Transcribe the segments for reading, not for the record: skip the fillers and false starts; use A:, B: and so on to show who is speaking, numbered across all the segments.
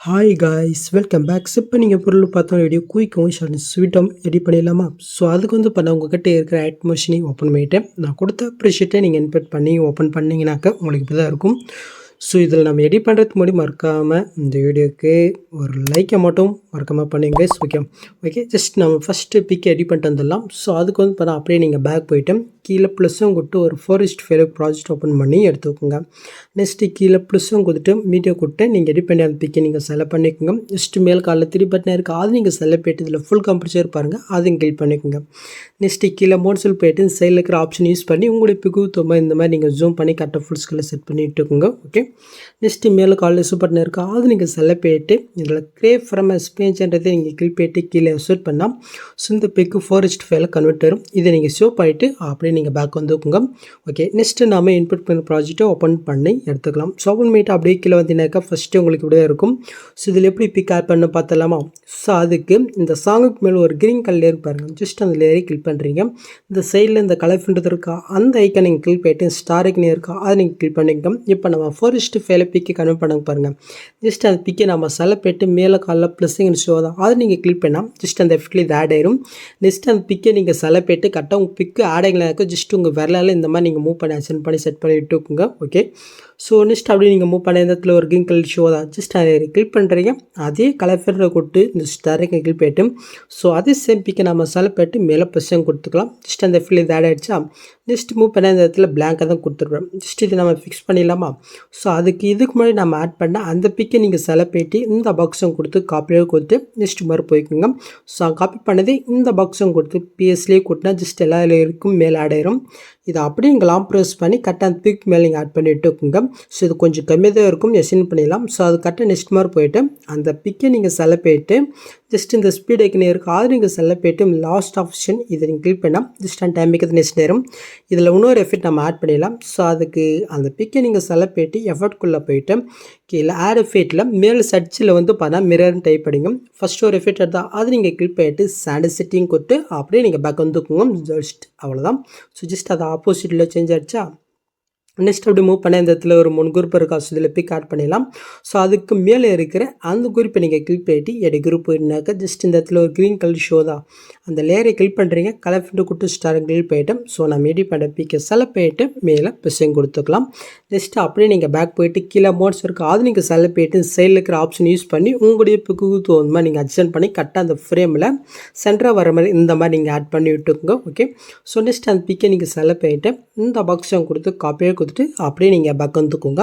A: Hi guys welcome back. இப்போ நீங்கள் பொருள் பார்த்தோம் வீடியோ குயிக்கும் ஷார்ட் ஸ்வீட்டாகவும் எடிட் பண்ணிடலாமா? ஸோ அதுக்கு பண்ண உங்கள்கிட்ட இருக்கிற ஆட் மிஷினை ஓப்பன் பண்ணிவிட்டேன். நான் கொடுத்த ப்ரிஷீட்டை நீங்கள் இன்புட் பண்ணி ஓப்பன் பண்ணிங்கனாக்கா உங்களுக்கு இப்படி தான் இருக்கும். ஸோ இதில் நம்ம எடிட் பண்ணுறதுக்கு முன்னாடி மறக்காமல் இந்த வீடியோக்கு ஒரு லைக்கை மட்டும் மறக்காமல் பண்ணுங்க. ஓகே ஜஸ்ட் நம்ம ஃபஸ்ட்டு பிக் எடிட் பண்ணிட்டு வந்துடலாம். ஸோ அதுக்கு பண்ண அப்படியே நீங்கள் பேக் போய்ட்டு கீழே ப்ளஸ்ஸும் கொடுத்து ஒரு 4:5 ப்ராஜெக்ட் ஓப்பன் பண்ணி எடுத்துக்கோங்க. நெக்ஸ்ட்டு கீழே ப்ளஸ்ஸும் கொடுத்துட்டு மீடியா கொடுத்து நீங்கள் எடிட் பண்ணி அந்த பிக்கை நீங்கள் செலக்ட் பண்ணிக்கோங்க. ஜஸ்ட்டு மேல் காலில் 3 பட்டன் இருக்குது, அது நீங்கள் செலக்ட் போய்ட்டு இதில் ஃபுல் கம்ப்ரஸர் பாருங்கள், அதையும் கிளிக் பண்ணிக்கோங்க. நெக்ஸ்ட்டு கீழே மோட்ஸில் போய்ட்டு சைடில் இருக்கிற ஆப்ஷன் யூஸ் பண்ணி உங்களுடைய பிக்கு தொம்ப இந்த மாதிரி நீங்கள் ஜூம் பண்ணி கரெக்டாக ஃபுல் ஸ்கில்லை செட் பண்ணி இட்டுக்கோங்க. ஓகே நெக்ஸ்ட்டு மேலே காலில் பட்டன் இருக்குது, அது நீங்கள் செலக்ட் போய்ட்டு இதில் கிரேப் ஃப்ரம் எக்ஸ்பேன்ஸ்ன்றதை நீங்கள் கிளிக் போய்ட்டு கீழே செட் பண்ணால் ஸோ இந்த பிக்கு 4:5 கன்வெர்ட் வரும். இதை நீங்கள் ஷோ பண்ணிவிட்டு அப்படியே நீங்கள் பேக் வந்துக்குங்க. ஓகே நெக்ஸ்ட்டு நாம் இன்புட் பண்ண ப்ராஜெக்ட்டை ஓப்பன் பண்ணி எடுத்துக்கலாம். ஸோ ஓப்பன் பண்ணிவிட்டு அப்படியே கீழே வந்தீங்கன்னாக்கா ஃபஸ்ட்டு உங்களுக்கு இப்படி தான் இருக்கும். ஸோ இதில் எப்படி பிக் ஆட் பண்ண பார்த்தலாமா? ஸோ அதுக்கு இந்த சாங்குக்கு மேலே ஒரு க்ரீன் கலர் லேயர் பாருங்கள், ஜஸ்ட் அந்த லேயரை கிளிக் பண்ணுறீங்க. இந்த சைடில் இந்த கலர் பண்ணுறது இருக்கா அந்த ஐக்கன் நீங்கள் கிளிக் பண்ணிட்டு ஸ்டார் ஐக்கன் இருக்கா அதை நீங்கள் கிளிக் பண்ணிக்கோங்க. இப்போ நம்ம 4:5 பிக்கை கன்வெர்ட் பண்ண பாருங்கள். ஜஸ்ட் அந்த பிக்கை நம்ம செலக்ட் பண்ணிட்டு மேலே காலில் ப்ளஸ்ஸிங் ஷோ தான் அதை நீங்கள் கிளிக் பண்ணால் ஜஸ்ட் அந்த எஃபெக்ட்ல இது ஆட் ஆயிரும். நெக்ஸ்ட் அந்த பிக்கை நீங்கள் செலக்ட் பண்ணிட்டு கரெக்டாக உங்கள் பிக்கு ஆட் ஆகலைனாக்கா ஜஸ்ட் உங்கள் விரலால் இந்த மாதிரி நீங்கள் மூவ் பண்ணி அசென்ட் பண்ணி செட் பண்ணி விட்டுக்குங்க. ஓகே ஸோ நெக்ஸ்ட் அப்படியே நீங்கள் மூவ் பண்ண இடத்துல ஒரு க்ரீன் கலர் ஷோ தான் ஜஸ்ட் அதை கிளிக் பண்ணுறீங்க. அதே கலர் ஃபெரில் கொடுத்து இந்த ஸ்டாரைக்கு கிளிக் பண்ணிட்டு ஸோ அதே சேம் பிக்கை நம்ம செலக்ட் பண்ணிட்டு மேலே ப்ளஸ்ஸும் கொடுத்துக்கலாம். ஜஸ்ட் அந்த எஃபெக்ட்ல இது ஆட் ஆகிடுச்சா? நெக்ஸ்ட் மூவ் பண்ண இந்த இடத்துல பிளாங்காக தான் கொடுத்துருப்போம். ஜஸ்ட் இதை நம்ம ஃபிக்ஸ் பண்ணிடலாமா? ஸோ இதுக்கு முன்னாடி நம்ம ஆட் பண்ண அந்த பிக்கை நீங்கள் செலக்ட் பண்ணிட்டு இந்த பாக்ஸும் கொடுத்து காப்பியாக கொடுத்து நெக்ஸ்ட் மாதிரி போய்க்குங்க. ஸோ காப்பி பண்ணதே இந்த பாக்ஸும் கொடுத்து பிஎஸ்லேயே கொடுத்தா ஜஸ்ட் எல்லா லேயருக்கும் மேலே ஆட் ஆயிரும். இதை அப்படியே நீங்கள் லாங் ப்ரெஸ் பண்ணி கரெக்டாக அந்த பிக் மேலே நீங்கள் ஆட் பண்ணி விட்டுக்குங்க. ஸோ இது கொஞ்சம் கம்மியாக தான் இருக்கும், எஸ்என் பண்ணிடலாம். ஸோ அது கரெக்டாக நெக்ஸ்ட் மாதிரி போய்ட்டு அந்த பிக்கை நீங்கள் செலக்ட் பண்ணிட்டு ஜஸ்ட் இந்த ஸ்பீட் ஐக்கன் இருக்குது அது நீங்கள் செலக்ட் பண்ணிட்டு லாஸ்ட் ஆப்ஷன் இதை நீங்கள் கிளிக் பண்ணால் ஜஸ்ட் அந்த டைம் வைக்கிறது நெக்ஸ்ட் நேரம். இதில் இன்னொரு எஃபெக்ட் நம்ம ஆட் பண்ணிடலாம். ஸோ அதுக்கு அந்த பிக்கை நீங்கள் செலக்ட் பண்ணிட்டு எஃபெக்ட்குள்ளே போய்ட்டு கீழே ஆட் எஃபெக்ட்டில் மேலே சர்ச்சில் பார்த்தா மிரர்னு டைப் பண்ணிங்க. ஃபஸ்ட்டு ஒரு எஃபெக்ட் எடுத்தால் அது நீங்கள் கிளிக் பண்ணிட்டு சாண்ட் செட்டிங் கொடுத்து அப்படியே நீங்கள் பேக் வந்துக்குங்க. ஜஸ்ட் அவ்வளோதான். ஸோ ஜஸ்ட் அது ஆப்போசிட்டில் சேஞ்ச் ஆகிடுச்சா? நெக்ஸ்ட் அப்படி மூவ் பண்ண இந்த இடத்துல ஒரு 3 குரூப் இருக்கா, ஸோ இதில் பிக் ஆட் பண்ணிடலாம். ஸோ அதுக்கு மேலே இருக்கிற அந்த குரூப்பை நீங்கள் கிளிக் பண்ணிட்டு எடு குரூப் போயிருந்தாக்கா ஜஸ்ட் இந்த இடத்துல ஒரு க்ரீன் கலர் ஷோ தான் அந்த லேயரை கிளிக் பண்ணுறீங்க. கலர் ஃபிட்டு கொடுத்து ஸ்டார் கிளிக் பண்ணிவிட்டு ஸோ நம்ம எடிட் பண்ண பிக்கை செலக்ட் பண்ணிட்டு மேலே ப்ரெஸ்ஸிங் கொடுத்துக்கலாம். நெக்ஸ்ட்டு அப்படியே நீங்கள் பேக் போய்ட்டு கீழே மோட்ஸ் இருக்குது அது நீங்கள் செலக்ட் பண்ணிட்டு சைடில் இருக்கிற ஆப்ஷன் யூஸ் பண்ணி உங்களுடைய பிக்கு தகுந்த மாதிரி நீங்கள் அட்ஜஸ்ட் பண்ணி கரெக்டாக அந்த ஃப்ரேமில் சென்டராக வர மாதிரி இந்த மாதிரி நீங்கள் ஆட் பண்ணி விட்டுக்கோங்க. ஓகே ஸோ நெக்ஸ்ட் அந்த பிக்கை நீங்கள் செலக்ட் பண்ணிவிட்டு இந்த பாக்ஸும் கொடுத்து காப்பியாக கொடுத்துட்டு அப்படியே நீங்கள் பேக் வந்துக்கோங்க.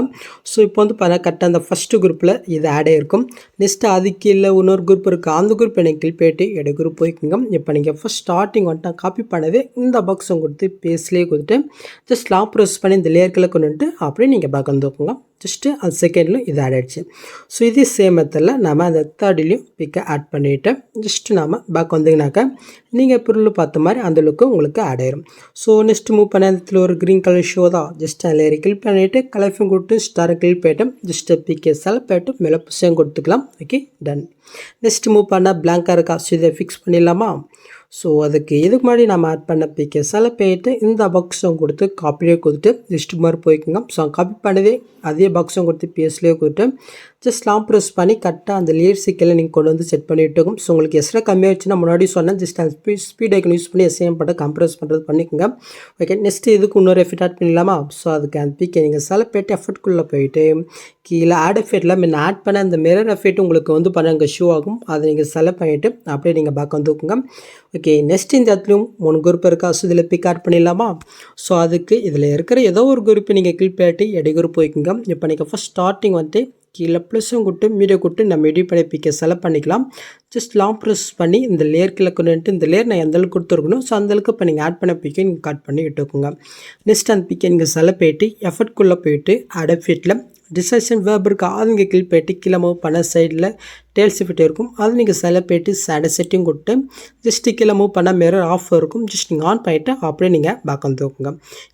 A: ஸோ இப்போ பார்த்தா கரெக்டாக அந்த ஃபஸ்ட்டு குரூப்பில் இது ஆட் ஆகிருக்கும். நெக்ஸ்ட்டு அதுக்கு இல்லை இன்னொரு குரூப் இருக்குது, அந்த குரூப் எனக்கு கிளிக் பண்ணிட்டு எடு குரூப் போய்க்குங்க. இப்போ நீங்கள் ஃபஸ்ட் ஸ்டார்டிங் காப்பி பண்ணவே இந்த பாக்ஸும் கொடுத்து பேஸ்லேயே கொடுத்துட்டு ஜஸ்ட் லாங் ப்ரெஸ் பண்ணி இந்த லேயர்களை கொண்டு வந்துட்டு அப்படியே நீங்கள் பேக் வந்துக்கோங்க. ஜஸ்ட்டு அந்த செகண்டில் இது ஆட் ஆகிடுச்சு. ஸோ இதே சேம் மெத்தடில் நம்ம அந்த தேர்ட்லேயும் பிக்கை ஆட் பண்ணிவிட்டு ஜஸ்ட்டு நாம் பேக் வந்தீங்கன்னாக்கா நீங்கள் பொருள் பார்த்த மாதிரி அந்த லுக்கு உங்களுக்கு ஆட் ஆயிரும். ஸோ நெக்ஸ்ட் மூவ் பண்ண இடத்துல ஒரு க்ரீன் கலர் ஷோ தான் ஜஸ்ட் அதில் கிளிக் பண்ணிவிட்டு கலர்ஃபும் கொடுத்து ஸ்டாரை கிளிக் பண்ணிட்டு ஜஸ்ட்டு பிக்கை செலக்ட் பண்ணிட்டு மேலே புஷம் கொடுத்துக்கலாம். Okay done. நெக்ஸ்ட் மூவ் பண்ணால் பிளாங்காக இருக்கா, ஸோ இதை ஃபிக்ஸ் பண்ணிடலாமா? ஸோ அதுக்கு இதுக்கு முன்னாடி நம்ம ஆட் பண்ண பிக்கை செலக்ட் பண்ணிட்டு இந்த பாக்ஸும் கொடுத்து காப்பியே கொடுத்துட்டு ஜஸ்ட் மாதிரி போய்க்குங்க. ஸோ காப்பி பண்ணவே அதே பாக்ஸும் கொடுத்து பிஎஸ்லேயே கொடுத்து ஜஸ்ட் லாங் ப்ரெஸ் பண்ணி கரெக்டாக அந்த லேயர் சிக்கலை நீங்கள் கொண்டு வந்து செட் பண்ணி விட்டுக்கும். ஸோ உங்களுக்கு எஸ்ரா கம்மியாகிடுச்சுன்னா முன்னாடி சொன்னேன் ஜஸ்ட் அந்த ஸ்பீட் ஐக்கன் யூஸ் பண்ணி எஸ்ஏஎம் பண்ண கம்ப்ரெஸ் பண்ணுறது பண்ணிக்கோங்க. ஓகே நெக்ஸ்ட்டு இதுக்கு இன்னொரு எஃபெக்ட் ஆட் பண்ணிடலாமா? ஸோ அதுக்கு அந்த பிக்கை நீங்கள் செலக்ட் பண்ணிட்டு எஃபெக்ட்குள்ளே போயிட்டு கீழே ஆட் எஃபெக்ட்டில் முன்ன ஆட் பண்ண அந்த மிரர் எஃபெக்ட் உங்களுக்கு பண்ண அங்கே ஷோ ஆகும், அதை நீங்கள் செலக்ட் பண்ணிவிட்டு அப்படியே நீங்கள் பேக் வந்துக்குங்க. ஓகே நெக்ஸ்ட் இந்த இடத்துலையும் 3 குரூப் இருக்கா, ஸோ இதில் பிக் ஆட் பண்ணிடலாமா? ஸோ அதுக்கு இதில் இருக்கிற ஏதோ ஒரு குரூப்பை நீங்கள் கிளிக் பண்ணிட்டு எடு குரூப் போய்க்குங்க. இப்போ நீங்கள் ஃபஸ்ட் ஸ்டார்டிங் கீழே ப்ளஸ்ஸும் கொடுத்து மீடியோ கொடுத்து நம்ம எடிட் பண்ணி பிக்கை செலக்ட் பண்ணிக்கலாம். ஜஸ்ட் லாங் ப்ரெஸ் பண்ணி இந்த லேயர் கீழே கொண்டு இந்த லேயர் நான் எந்த அளவுக்கு கொடுத்துருக்கணும் ஸோ அந்தளவுக்கு இப்போ நீங்கள் ஆட் பண்ண பிக்கை நீங்கள் கட் பண்ணி விட்டுக்கோங்க. நெக்ஸ்ட் அந்த பிக்கை நீங்கள் செலக்ட் பண்ணிட்டு எஃபெக்ட்குள்ளே போயிட்டு ஆட் எஃபெக்ட்டில் டிசைன் வேர்ப் இருக்கா அது நீங்கள் கிளிக் பண்ணிட்டு கீழே மூவ் பண்ண சைடில் டேல்ஸ் எஃபெக்ட் இருக்கும் அது நீங்கள் செலக்ட் பண்ணிட்டு சேடை செட்டிங் கொடுத்து ஜஸ்ட்டு கீழே மூவ் பண்ண மிரர் ஆஃப் இருக்கும், ஜஸ்ட் நீங்கள் ஆன் பண்ணிவிட்டு அப்படியே நீங்கள் பேக் வந்துக்குங்க.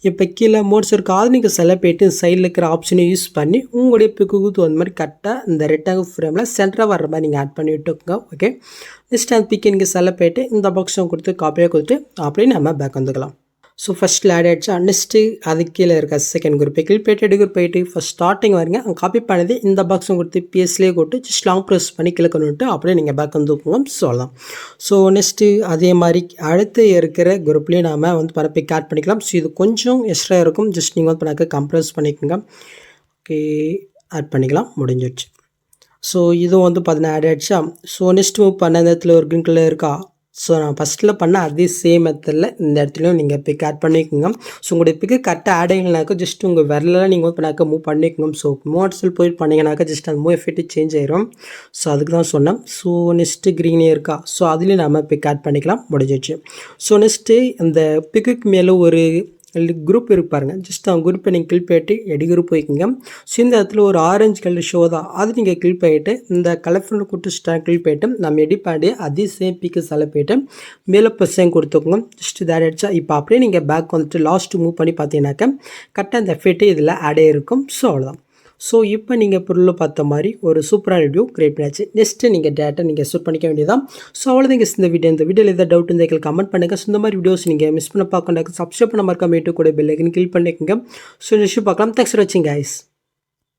A: இப்போ கீழே மோட்ஸ் இருக்கா அது நீங்கள் செலக்ட் பண்ணிட்டு சைடில் இருக்கிற ஆப்ஷனை யூஸ் பண்ணி உங்களுடைய பிக்கு அந்த மாதிரி கரெக்டாக இந்த ரெக்டாங்கிள் ஃப்ரேமில் சென்டராக வர மாதிரி நீங்கள் ஆட் பண்ணி விட்டுக்குங்க. ஓகே நெக்ஸ்ட் அந்த பிக்கை நீங்கள் செலக்ட் பண்ணிட்டு இந்த பாக்ஸும் கொடுத்து காப்பியாக கொடுத்து அப்படியே நம்ம பேக் வந்துக்கலாம். ஸோ ஃபஸ்ட்டில் ஆட் ஆகிடுச்சா. நெக்ஸ்ட்டு அதுக்கு கீழே இருக்க செகண்ட் குரூப்பை கிளிக் பண்ணிட்டு எடு குரூப் போயிட்டு ஃபஸ்ட் ஸ்டார்டிங் வரீங்க. அங்கே காப்பி பண்ணது இந்த பாக்ஸும் கொடுத்து பிஎஸ்லேயே கொடுத்து ஜஸ்ட் லாங் ப்ரெஸ் பண்ணி கிளிக்கணுன்ட்டு அப்படியே நீங்கள் பேக் வந்து தூக்குங்க. ஸோ அவ்வளோதான். ஸோ நெக்ஸ்ட்டு அதே மாதிரி அடுத்து இருக்கிற குரூப்லேயும் நாம் வந்து பரப்பிக் ஆட் பண்ணிக்கலாம். ஸோ இது கொஞ்சம் எக்ஸ்ட்ரா இருக்கும். ஜஸ்ட் நீங்கள் வந்து பண்ணாக்க கம்ப்ரெஸ் பண்ணிக்கோங்க. ஓகே, ஆட் பண்ணிக்கலாம். முடிஞ்சிடுச்சு. ஸோ இதுவும் வந்து பார்த்தீங்கன்னா ஆட் ஆகிடுச்சா. ஸோ நெக்ஸ்ட் மூவ் பண்ண இந்த இடத்துல ஒரு க்ரீன் கலர் இருக்கா. ஸோ நான் ஃபஸ்ட்டில் பண்ண அதே சேம் மெத்தடில் இந்த இடத்துலையும் நீங்கள் பிக் ஆட் பண்ணிக்கோங்க. ஸோ உங்களுடைய பிக்கு கரெக்டாக ஆட் ஆகிங்கனாக்கா ஜஸ்ட் உங்கள் விரலாம் நீங்கள் வந்து பண்ணாக்க மூவ் பண்ணிக்கோங்க. ஸோ மூவ் போயிட்டு பண்ணிங்கனாக்கா ஜஸ்ட் அந்த மூவ் எஃபெக்ட் சேஞ்ச் ஆயிரும். ஸோ அதுக்கு தான் சொன்னேன். ஸோ நெக்ஸ்ட்டு க்ரீனே இருக்கா. ஸோ அதுலேயும் நம்ம பிக் ஆட் பண்ணிக்கலாம். முடிஞ்சிடுச்சு. ஸோ நெக்ஸ்ட்டு அந்த பிக்குக்கு மேலே ஒரு குரூப் இருப்பாருங்க. ஜஸ்ட் அவங்க குரூப்பை நீங்கள் கிளிக் பண்ணிட்டு எடி குரூப் போய்க்குங்க. ஸோ இந்த இடத்துல ஒரு ஆரஞ்சு கலர் ஷோ தான், அது நீங்கள் கிளிக் பண்ணிட்டு இந்த கலர்ஃபுல் கொடுத்து கிளிக் பண்ணிட்டு நம்ம எடி பண்ணி அதே சேம் பிக்கு செலக்ட் பண்ணிட்டு மேலே ப்ளஸ்ஸையும் கொடுத்துக்கோங்க. ஜஸ்ட் இதை ஆட் ஆகிடுச்சா. இப்போ அப்படியே நீங்கள் பேக் வந்துட்டு லாஸ்ட்டு மூவ் பண்ணி பார்த்தீங்கன்னாக்கா கரெக்டாக அந்த எஃபெக்ட்டு இதில் ஆட் ஆகிருக்கும். ஸோ அவ்வளோதான். ஸோ இப்போ நீங்கள் பொருள் பார்த்த மாதிரி ஒரு சூப்பரான வீடியோ கிரியேட் பண்ணியாச்சு. நெக்ஸ்ட்டு நீங்கள் டேட்டா நீங்கள் ஷூட் பண்ணிக்க வேண்டியதான். ஸோ அவ்வளோதான் இந்த வீடியோவில் எதாவது டவுட் இருந்தால் கமெண்ட் பண்ணுங்கள். ஸோ இந்த மாதிரி வீடியோஸ் நீங்கள் மிஸ் பண்ண பார்க்கணும். சப்ஸ்கிரைப் பண்ண மறக்காம கூட பெல் ஐக்கன் கிளிக் பண்ணிக்கோங்க. ஸோ நெக்ஸ்ட் பார்க்கலாம். தேங்க்ஸ் ஃபார் வாட்சிங் கைஸ்.